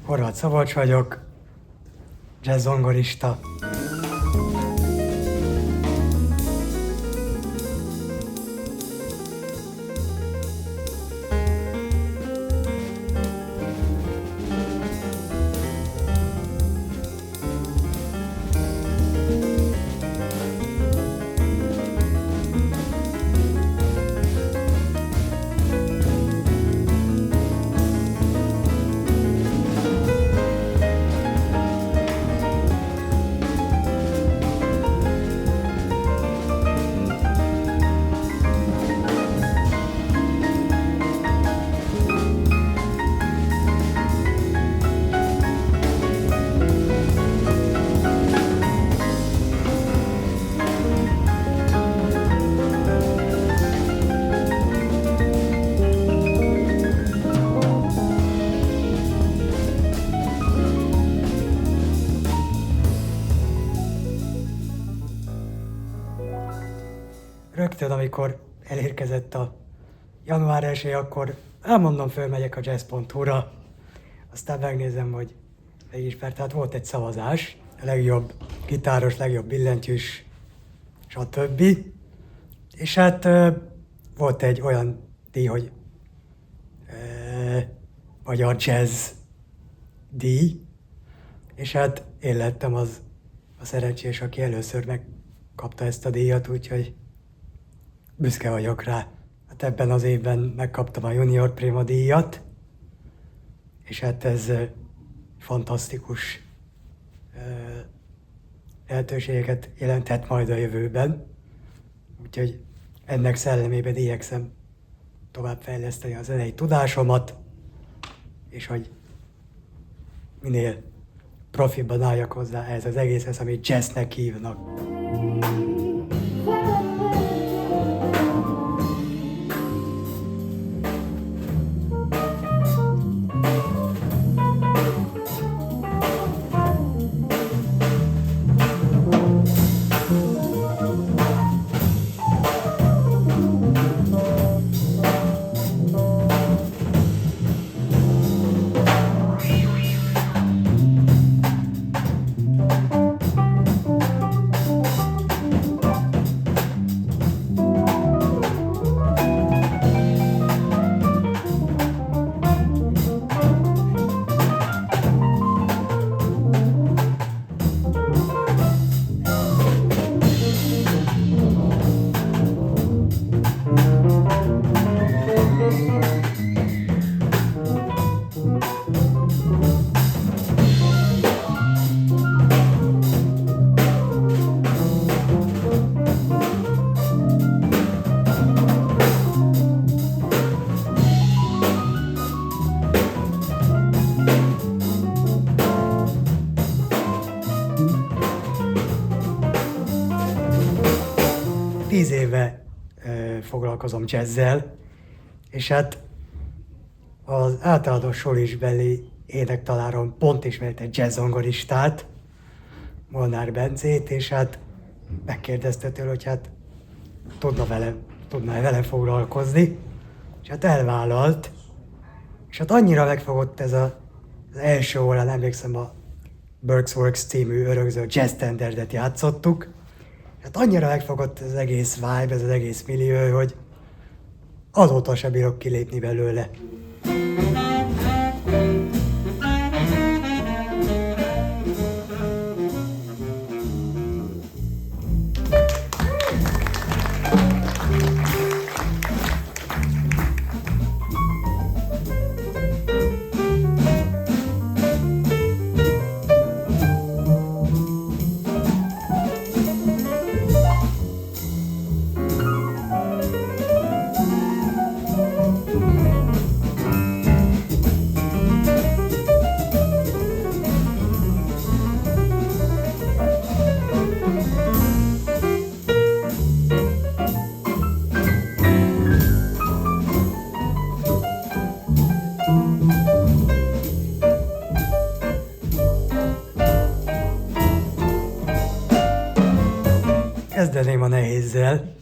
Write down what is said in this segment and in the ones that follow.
Horváth Szabolcs vagyok, jazz zongorista. Rögtön, amikor elérkezett a január 1, akkor elmondom, fölmegyek a jazz.hu-ra, aztán megnézem, hogy megismert. Tehát volt egy szavazás, a legjobb gitáros, legjobb billentyűs, stb. És hát volt egy olyan díj, hogy magyar jazz díj, és hát én lettem az a szerencsés, aki először megkapta ezt a díjat, úgyhogy büszke vagyok rá. Hát ebben az évben megkaptam a Junior Prima díjat, és hát ez fantasztikus lehetőségeket jelenthet majd a jövőben. Úgyhogy ennek szellemében igyekszem továbbfejleszteni a zenei tudásomat, és hogy minél profibban álljak hozzá ehhez az egészhez, amit jazznek hívnak. Tíz éve foglalkozom jazzzel, és hát az általános solisbeli énektanárom pont ismert egy jazz zongoristát, Molnár Bencét, és hát megkérdezte tőle, hogy hát tudná velem foglalkozni, és hát elvállalt, és hát annyira megfogott ez az első órán, emlékszem, a Burke's Works című örökző jazz standardet játszottuk, hát annyira megfogott ez az egész vibe, ez az egész millió, hogy azóta sem bírok kilépni belőle. Kezdeném a nehézzel.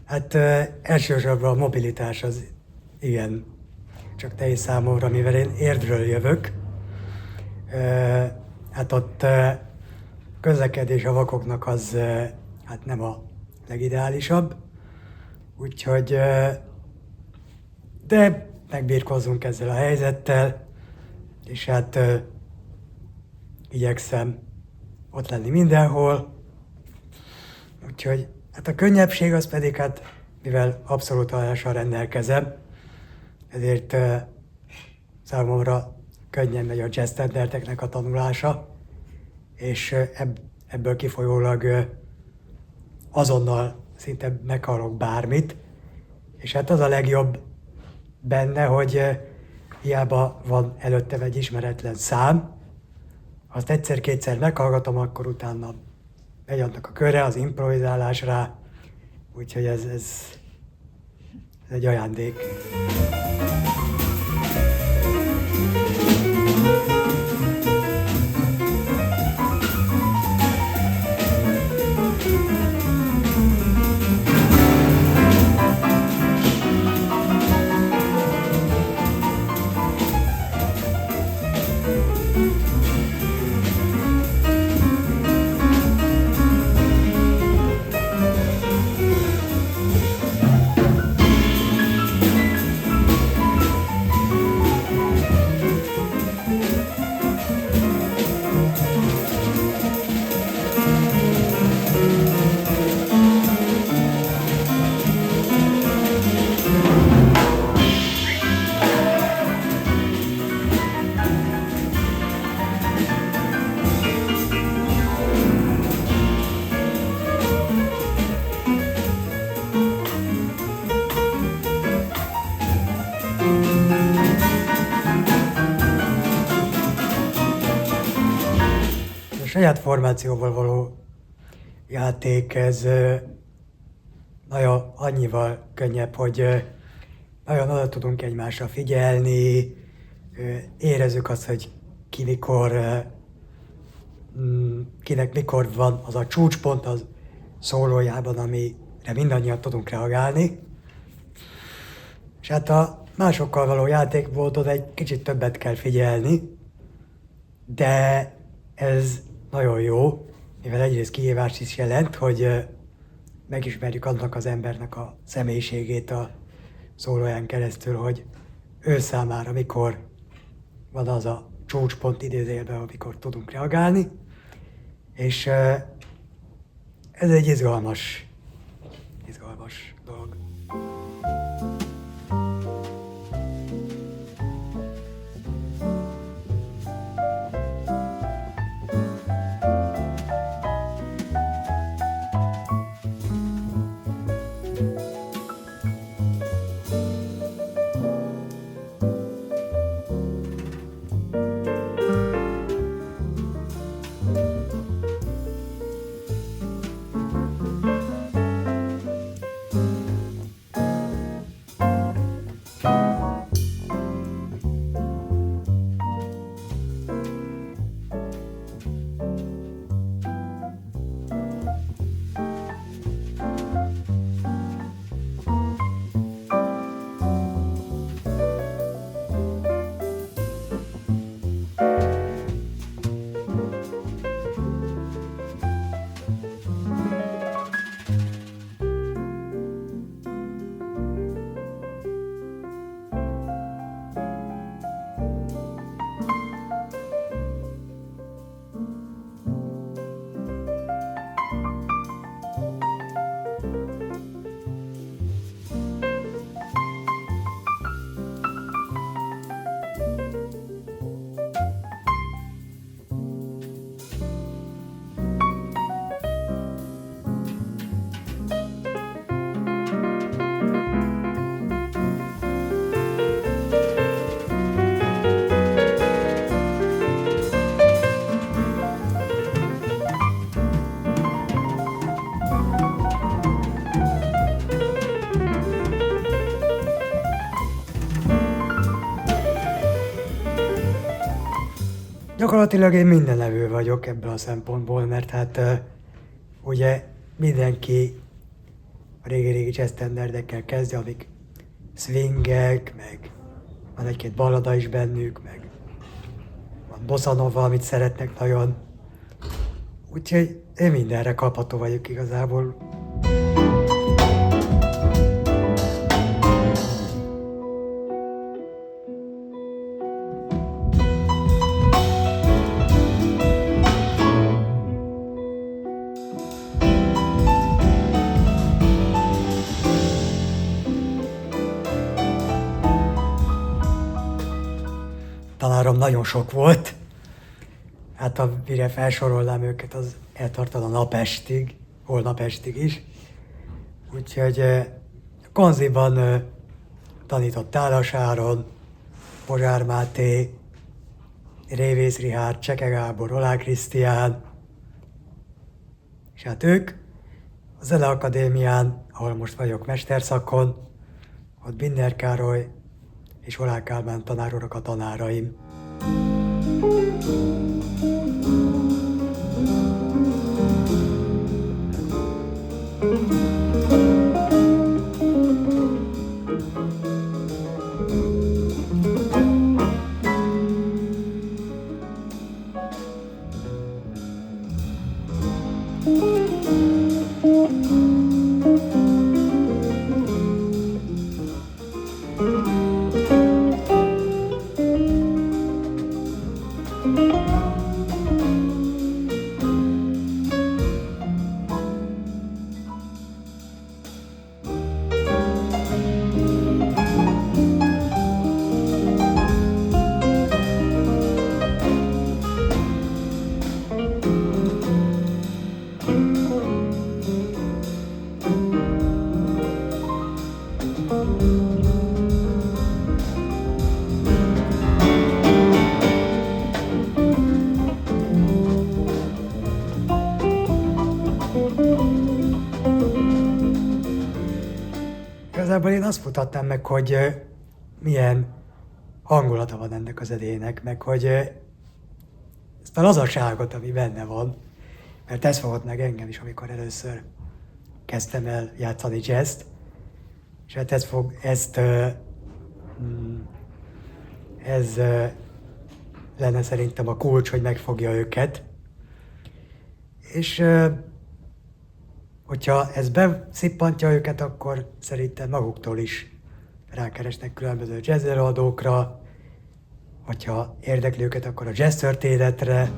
Hát elsősorban a mobilitás az igen csak nehéz számomra, mivel én Érdről jövök, Hát ott közlekedés a vakoknak az hát nem a legideálisabb, úgyhogy de megbírkozzunk ezzel a helyzettel, és hát igyekszem ott lenni mindenhol. Úgyhogy hát a könnyebbség az pedig, hát mivel abszolút hallással rendelkezem, ezért számomra könnyen megy a jazz standardeknek a tanulása, és ebből kifolyólag azonnal szinte meghallok bármit, és hát az a legjobb benne, hogy hiába van előttem egy ismeretlen szám, azt egyszer-kétszer meghallgatom, akkor utána megy annak a köre, az improvizálás rá, úgyhogy ez egy ajándék. A saját formációval való játék, ez nagyon annyival könnyebb, hogy nagyon oda tudunk egymásra figyelni, érezzük azt, hogy ki mikor, kinek mikor van az a csúcspont az szólójában, amire mindannyian tudunk reagálni. És hát a másokkal való játékmódon egy kicsit többet kell figyelni, de ez nagyon jó, mivel egyrészt kihívást is jelent, hogy megismerjük annak az embernek a személyiségét a szólóján keresztül, hogy ő számára mikor van az a csúcspont idézőjelben, amikor tudunk reagálni, és ez egy izgalmas dolog. Gyakorlatilag én mindenevő vagyok ebből a szempontból, mert hát ugye mindenki a régi jazz standardekkel kezdi, amik swingek, meg van egy-két ballada is bennük, meg van bossa nova, amit szeretnek nagyon. Úgyhogy én mindenre kapható vagyok igazából. Tanárom nagyon sok volt. Hát amire felsorolnám őket, az eltartana napestig, holnap estig is. Úgyhogy Konziban tanított Tálas Áron, Pozsár Máté, Révész Richárd, Cseke Gábor, Olá Krisztián, és hát ők a Zeneakadémián, ahol most vagyok mesterszakon, ott Binder Károly és Olá Kálmán tanárok a tanáraim. Igazából én azt mutattam meg, hogy milyen hangulata van ennek az zenének, meg hogy ezt a lazaságot, ami benne van, mert ez fogott meg engem is, amikor először kezdtem el játszani jazzt, és hát ez lenne szerintem a kulcs, hogy megfogja őket. És hogyha ez beszippantja őket, akkor szerintem maguktól is rákeresnek különböző jazz előadókra, hogyha érdekli őket, akkor a jazz történetre.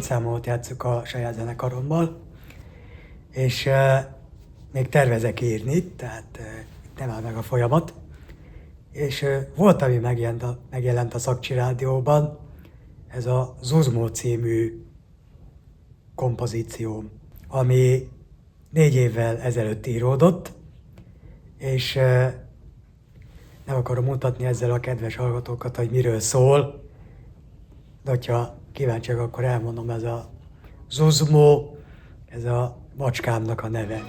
Számot játszok a saját zenekarommal, és még tervezek írni, tehát nem áll meg a folyamat. És volt, ami megjelent a Szakcsi Rádióban, ez a Zuzmó című kompozíció, ami 4 évvel ezelőtt íródott, és nem akarom mutatni ezzel a kedves hallgatókat, hogy miről szól, de hogyha kíváncsiak, akkor elmondom, ez a Zuzmó, ez a macskámnak a neve.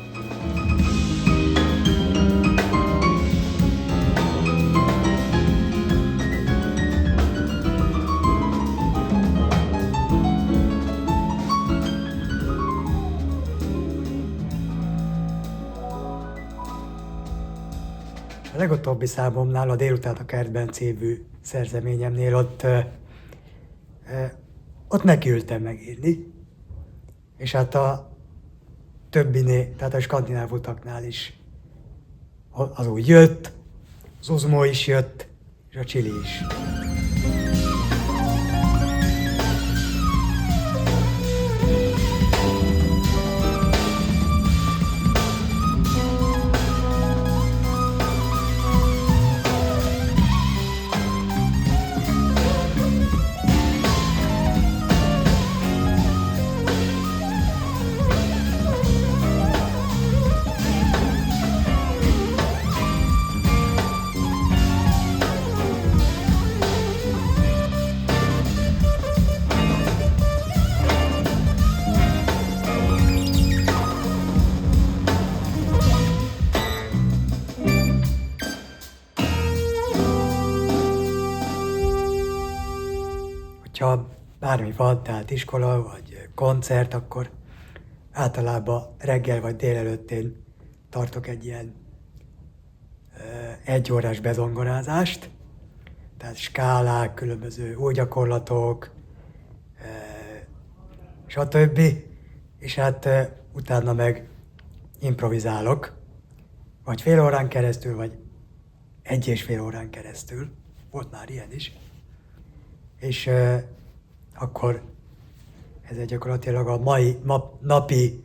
A legutóbbi számomnál, a Délután a kertben című szerzeményemnél ott nekiültem megírni, és hát a többinél, tehát a skandináv utaknál is az úgy jött, az Zuzmó is jött, és a Csili is. hogyha bármi van, tehát iskola vagy koncert, akkor általában reggel vagy délelőtt én tartok egy ilyen 1 órás bezongorázást, tehát skálák, különböző új gyakorlatok, stb. És hát utána meg improvizálok, vagy fél órán keresztül, vagy 1,5 órán keresztül. Volt már ilyen is. És akkor ez gyakorlatilag a napi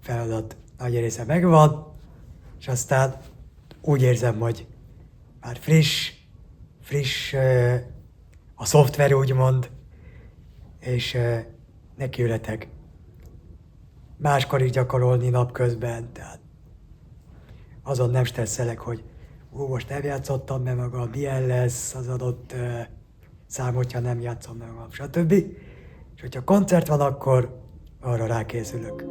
feladat nagy része megvan, és aztán úgy érzem, hogy már friss a szoftver úgymond, és nekiületek máskor is gyakorolni napközben, tehát azon nem stresszelek, hogy most nem játszottam be magam, milyen lesz az adott szám, hogyha nem játszom be magam, stb. És hogyha koncert van, akkor arra rákészülök.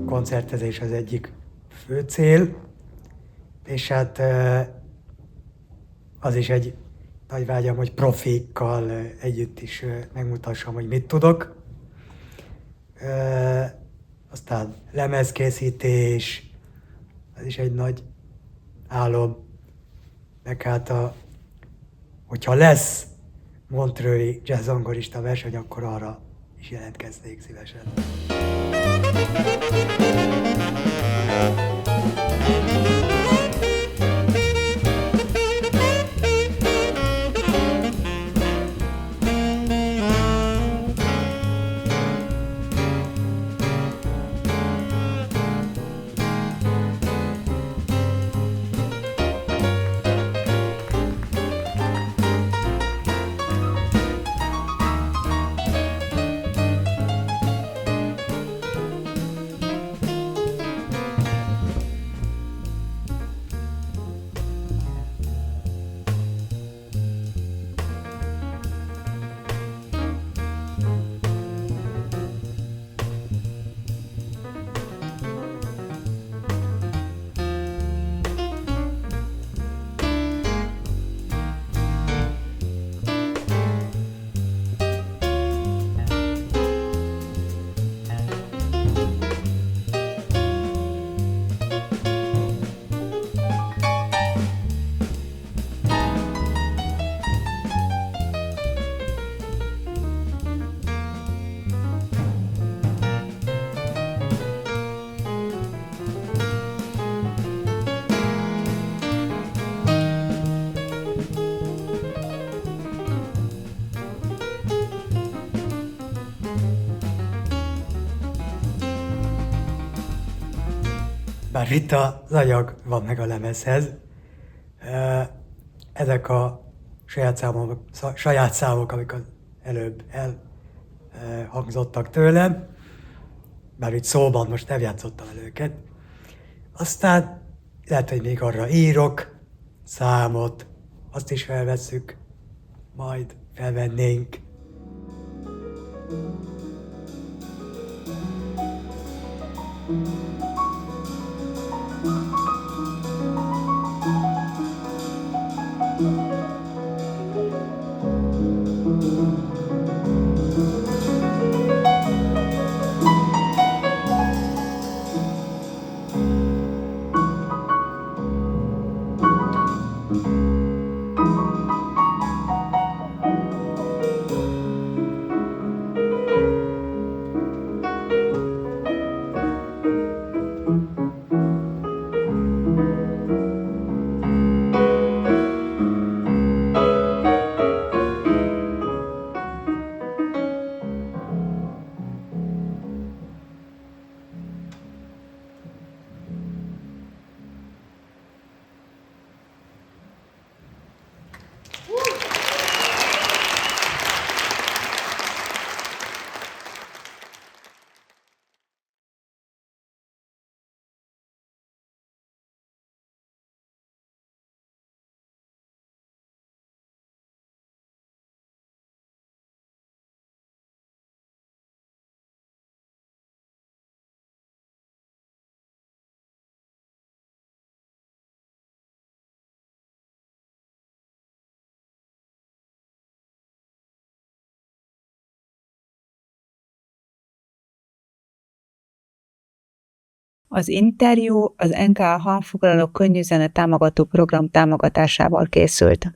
Koncertezés az egyik fő cél, és hát az is egy nagy vágyam, hogy profikkal együtt is megmutassam, hogy mit tudok. Aztán lemezkészítés, az is egy nagy álom, meg hát hogyha lesz montreux-i jazz-zongorista verseny, akkor arra is jelentkeznék szívesen. Bár vita zajag van meg a lemezhez, ezek a saját számok, amik az előbb elhangzottak tőlem, bár úgy szóban most nem játszottam el őket. Aztán lehet, hogy még arra írok számot, azt is felvesszük, majd felvennénk. Az interjú az NKA Hangfoglaló Könnyűzene Támogató Program támogatásával készült.